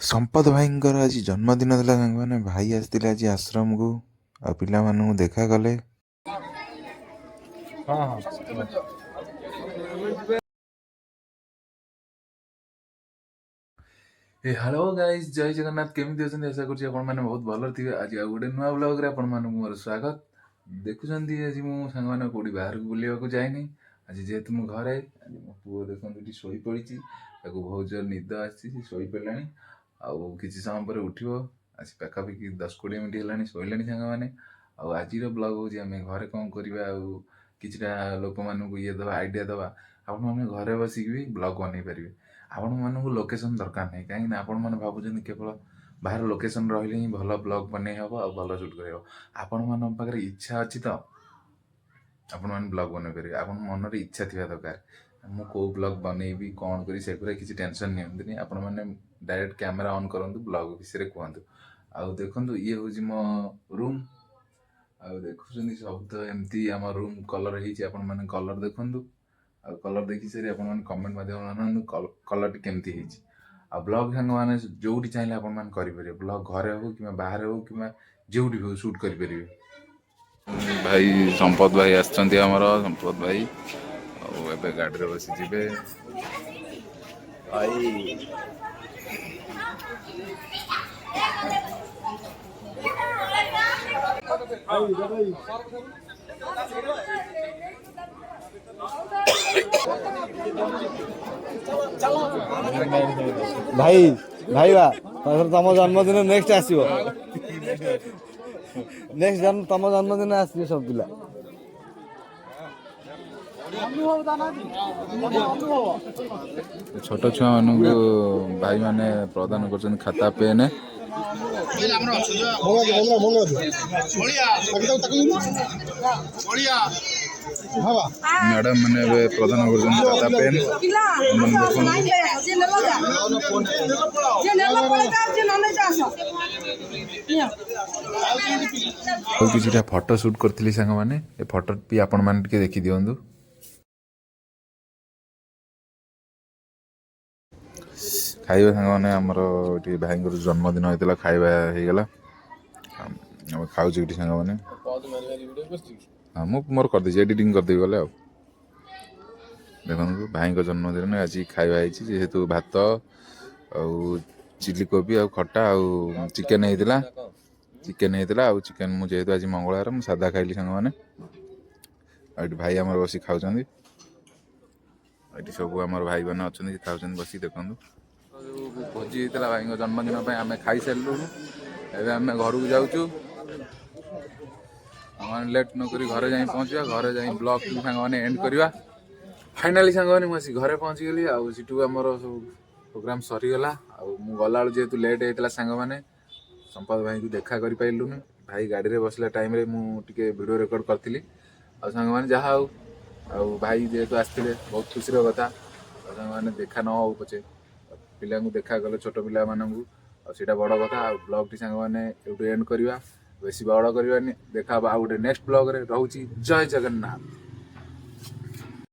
संपद भाईଙ୍କର ଆଜି ଜନ୍ମଦିନ ଥିଲା ସାଙ୍ଗମାନେ। ଭାଇ ଆସିଥିଲେ ଆଜି ଆଶ୍ରମକୁ ଆଉ ପିଲାମାନଙ୍କୁ ଦେଖା କଲେ। हेलो गाइस, जय जगन्नाथ। केମିତି ଅଛନ୍ତି? ଆଶା କରୁଛି ଆପଣମାନେ ବହୁତ ଭଲରେ ଥିବେ। ଆଜି ଆଉ ଗୋଟେ ନୂଆ ବ୍ଲଗରେ ଆପଣମାନଙ୍କୁ ମୋର ସ୍ୱାଗତ। ଦେଖୁଛନ୍ତି ଆଜି ମୁଁ ସାଙ୍ଗମାନେ କୋଉଠି ବାହାରକୁ ବୁଲିବାକୁ ଯାଇନି। ଆଜି ଯେହେତୁ ମୁଁ ଘରେ, ଆଜି ମୋ ପୁଅ ଦେଖନ୍ତୁ ଏଠି ଶୋଇପଡ଼ିଛି। ତାକୁ ବହୁତ ଜୋର ନିଦ ଆସିଛି, ସେ ଶୋଇପଡ଼ିଲାଣି। ଆଉ କିଛି ସମୟ ପରେ ଉଠିବ। ଆସି ପାଖାପାଖି 10-20 ମିନିଟ୍ ହେଲାଣି ଶୋଇଲାଣି ସାଙ୍ଗମାନେ। ଆଉ ଆଜିର ବ୍ଲଗ ହେଉଛି ଆମେ ଘରେ କ'ଣ କରିବା, ଆଉ କିଛିଟା ଲୋକମାନଙ୍କୁ ଦେବା, ଆଇଡ଼ିଆ ଦେବା। ଆପଣମାନେ ଘରେ ବସିକି ବି ବ୍ଲଗ ବନେଇ ପାରିବେ। ଆପଣମାନଙ୍କୁ ଲୋକେସନ୍ ଦରକାର ନାହିଁ, କାହିଁକିନା ଆପଣମାନେ ଭାବୁଛନ୍ତି କେବଳ ବାହାର ଲୋକେସନ୍ ରହିଲେ ହିଁ ଭଲ ବ୍ଲଗ୍ ବନେଇ ହେବ ଆଉ ଭଲ ସୁଟ୍ କରିହେବ। ଆପଣମାନଙ୍କ ପାଖରେ ଇଚ୍ଛା ଅଛି ତ ଆପଣମାନେ ବ୍ଲଗ୍ ବନେଇ ପାରିବେ। ଆପଣଙ୍କ ମନରେ ଇଚ୍ଛା ଥିବା ଦରକାର। ମୁଁ କେଉଁ ବ୍ଲଗ୍ ବନେଇବି, କ'ଣ କରିବି, ସେଗୁଡ଼ା କିଛି ଟେନସନ୍ ନିଅନ୍ତୁନି। ଆପଣମାନେ ଡାଇରେକ୍ଟ କ୍ୟାମେରା ଅନ୍ କରନ୍ତୁ, ବ୍ଲଗ୍ ବିଷୟରେ କୁହନ୍ତୁ। ଆଉ ଦେଖନ୍ତୁ, ଇଏ ହେଉଛି ମୋ ରୁମ୍। ଆଉ ଦେଖୁଛନ୍ତି ସବୁ ତ ଏମିତି ଆମ ରୁମ୍ କଲର୍ ହେଇଛି। ଆପଣମାନେ କଲର୍ ଦେଖନ୍ତୁ। ଆଉ କଲର୍ ଦେଖି ସାରି ଆପଣମାନେ କମେଣ୍ଟ ମାଧ୍ୟମରେ ଜଣାନ୍ତୁ କଲର୍ଟି କେମିତି ହେଇଛି। ଆଉ ବ୍ଲଗ୍ ସାଙ୍ଗମାନେ ଯେଉଁଠି ଚାହିଁଲେ ଆପଣମାନେ କରିପାରିବେ। ବ୍ଲଗ୍ ଘରେ ହେଉ କିମ୍ବା ବାହାରେ ହେଉ କିମ୍ବା ଯେଉଁଠି ବି ହେଉ ସୁଟ୍ କରିପାରିବେ। ଭାଇ ସମ୍ପଦ ଭାଇ ଆସିଛନ୍ତି, ଆମର ସମ୍ପଦ ଭାଇ। ଆଉ ଏବେ ଗାଡ଼ିରେ ବସି ଯିବେ। ଭାଇ ଭାଇ ଭାଇବା ତମ ଜନ୍ମଦିନ ନେକ୍ସଟ ଆସିବ। ନେକ୍ସଟ ତମ ଜନ୍ମଦିନ ଆସିବେ ସବୁ ପିଲା। ଛୋଟ ଛୁଆମାନଙ୍କୁ ଭାଇମାନେ ପ୍ରଦାନ କରୁଛନ୍ତି ଖାତା ପେନ୍। ମ୍ୟାଡ଼ାମ ମାନେ ଏବେ ପ୍ରଦାନ କରୁଛନ୍ତି ଖାତା ପେନ୍। ଆଉ କିଛିଟା ଫଟୋ ସୁଟ୍ କରିଥିଲି ସାଙ୍ଗମାନେ। ଏ ଫଟୋ ବି ଆପଣମାନେ ଟିକେ ଦେଖିଦିଅନ୍ତୁ। ଖାଇବା ସାଙ୍ଗମାନେ, ଆମର ଏଠି ଭାଇଙ୍କର ଜନ୍ମଦିନ ହେଇଥିଲା, ଖାଇବା ହେଇଗଲା। ଆମେ ଖାଉଛୁ ଏଠି ସାଙ୍ଗମାନେ। ହଁ, ମୁଁ ମୋର କରିଦେଇଛି, ଏଡ଼ିଟିଂ କରିଦେବି ଗଲେ। ଆଉ ଦେଖନ୍ତୁ, ଭାଇଙ୍କ ଜନ୍ମଦିନ ଆଜି ଖାଇବା ହେଇଛି। ଯେହେତୁ ଭାତ ଆଉ ଚିଲି କୋବି ଆଉ ଖଟା ଆଉ ଚିକେନ୍ ହେଇଥିଲା। ଆଉ ଚିକେନ୍, ମୁଁ ଯେହେତୁ ଆଜି ମଙ୍ଗଳବାର ମୁଁ ସାଧା ଖାଇଲି ସାଙ୍ଗମାନେ। ଆଉ ଏଠି ଭାଇ ଆମର ବସି ଖାଉଛନ୍ତି। ଏଠି ସବୁ ଆମର ଭାଇମାନେ ଅଛନ୍ତି, ଖାଉଛନ୍ତି ବସି। ଦେଖନ୍ତୁ, ଯେଉଁ ଭୋଜି ହେଇଥିଲା ଭାଇଙ୍କ ଜନ୍ମଦିନ ପାଇଁ ଆମେ ଖାଇସାରିଲୁଣୁ। ଏବେ ଆମେ ଘରକୁ ଯାଉଛୁ। ସାଙ୍ଗମାନେ ଲେଟ୍ ନକରି ଘରେ ଯାଇ ପହଞ୍ଚିବା। ଘରେ ଯାଇ ବ୍ଲଗ୍ଟି ସାଙ୍ଗମାନେ ଏଣ୍ଡ କରିବା। ଫାଇନାଲି ସାଙ୍ଗମାନେ ମୁଁ ଆସି ଘରେ ପହଞ୍ଚିଗଲି। ଆଉ ସେଠୁ ଆମର ସବୁ ପ୍ରୋଗ୍ରାମ୍ ସରିଗଲା। ଆଉ ମୁଁ ଗଲାବେଳୁ ଯେହେତୁ ଲେଟ୍ ହେଇଥିଲା ସାଙ୍ଗମାନେ, ସମ୍ପଦ ଭାଇଙ୍କୁ ଦେଖା କରିପାରିଲୁନି। ଭାଇ ଗାଡ଼ିରେ ବସିଲା ଟାଇମ୍ରେ ମୁଁ ଟିକେ ଭିଡ଼ିଓ ରେକର୍ଡ଼ କରିଥିଲି। ଆଉ ସାଙ୍ଗମାନେ ଯାହା ହଉ, ଆଉ ଭାଇ ଯେହେତୁ ଆସିଥିଲେ ବହୁତ ଖୁସିର କଥା। ଆଉ ସାଙ୍ଗମାନେ ଦେଖା ନ ହଉ ପଛେ ପିଲାଙ୍କୁ ଦେଖା କଲେ, ଛୋଟ ପିଲାମାନଙ୍କୁ, ଆଉ ସେଇଟା ବଡ଼ କଥା। ଆଉ ବ୍ଲଗ୍ଟି ସାଙ୍ଗମାନେ ଏଇଠୁ ଏଣ୍ଡ କରିବା, ବେଶୀ ବଡ଼ କରିବାନି। ଦେଖା ହବ ଆଉ ଗୋଟେ ନେକ୍ସଟ ବ୍ଲଗ୍ରେ। ରହୁଛି, ଜୟ ଜଗନ୍ନାଥ।